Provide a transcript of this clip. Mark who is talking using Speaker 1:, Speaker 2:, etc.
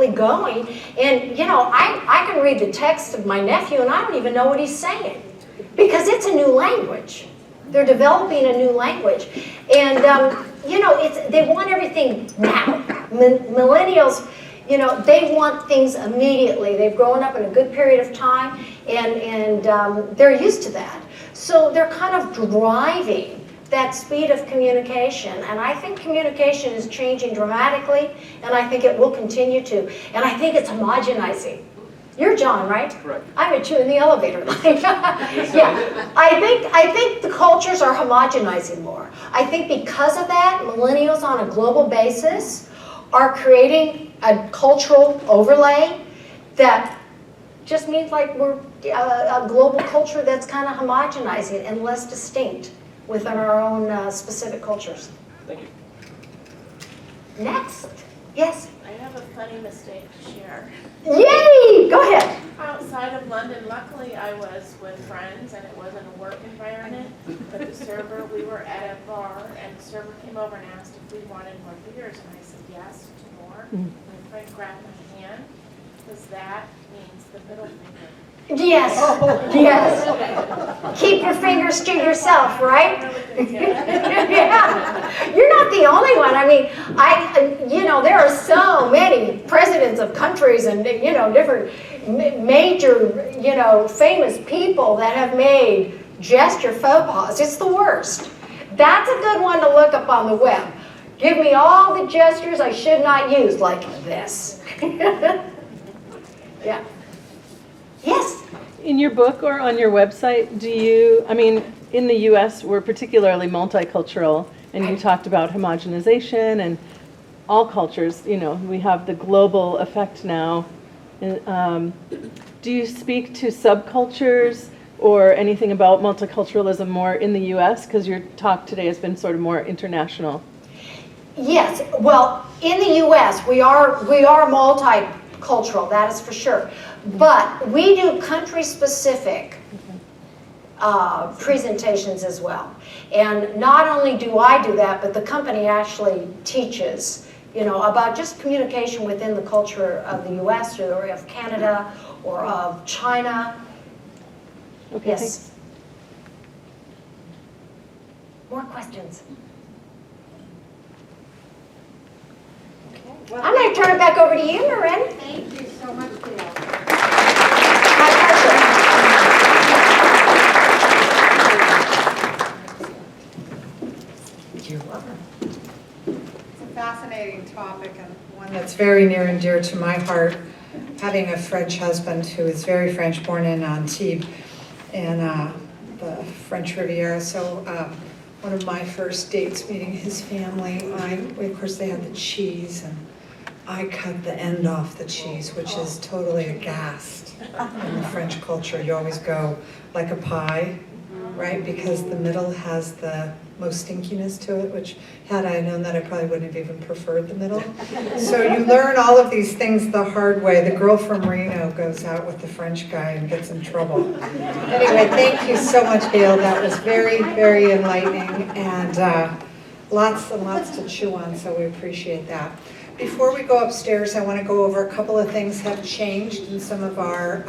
Speaker 1: going, and I can read the text of my nephew and I don't even know what he's saying because it's a new language. They're developing a new language, and they want everything now. Millennials, they want things immediately. They've grown up in a good period of time, and they're used to that. So they're kind of driving that speed of communication, and I think communication is changing dramatically, and I think it will continue to, and I think it's homogenizing. You're John, right?
Speaker 2: Correct.
Speaker 1: I met you in the elevator. Yeah, I think the cultures are homogenizing more. I think because of that, millennials on a global basis are creating a cultural overlay that just means like we're a global culture that's kind of homogenizing and less distinct within our own specific cultures.
Speaker 2: Thank you.
Speaker 1: Next. Yes?
Speaker 3: I have a funny mistake to share.
Speaker 1: Yay! Go ahead.
Speaker 3: Outside of London, luckily I was with friends and it wasn't a work environment, but the server, we were at a bar and the server came over and asked if we wanted more beers and I said yes, 2 more. My friend grabbed my hand because that means the middle finger.
Speaker 1: Yes. Yes. Keep your fingers to yourself, right? Yeah. You're not the only one. I mean, there are so many presidents of countries and, different major, famous people that have made gesture faux pas. It's the worst. That's a good one to look up on the web. Give me all the gestures I should not use, like this. Yeah. Yes?
Speaker 4: In your book or on your website, in the U.S., we're particularly multicultural, and you talked about homogenization and all cultures, we have the global effect now. Do you speak to subcultures or anything about multiculturalism more in the U.S.? Because your talk today has been sort of more international.
Speaker 1: Yes. Well, in the U.S., we are multicultural, that is for sure. But we do country-specific presentations as well. And not only do I do that, but the company actually teaches, about just communication within the culture of the U.S. or of Canada or of China.
Speaker 4: Okay,
Speaker 1: Yes.
Speaker 4: thanks.
Speaker 1: More questions?
Speaker 5: Well,
Speaker 1: I'm going to turn it back over to you, Marin.
Speaker 5: thank you so much, Gayle.
Speaker 1: My pleasure. You're welcome.
Speaker 5: It's a fascinating topic and one that's very near and dear to my heart, having a French husband who is very French, born in Antibes in the French Riviera. So one of my first dates meeting his family, of course they had the cheese, and I cut the end off the cheese, which is totally aghast in the French culture. You always go like a pie, right? Because the middle has the most stinkiness to it, which had I known that, I probably wouldn't have even preferred the middle. So you learn all of these things the hard way. The girl from Reno goes out with the French guy and gets in trouble. Anyway, thank you so much, Gayle. That was very, very enlightening, and lots and lots to chew on, so we appreciate that. Before we go upstairs, I want to go over a couple of things have changed in some of our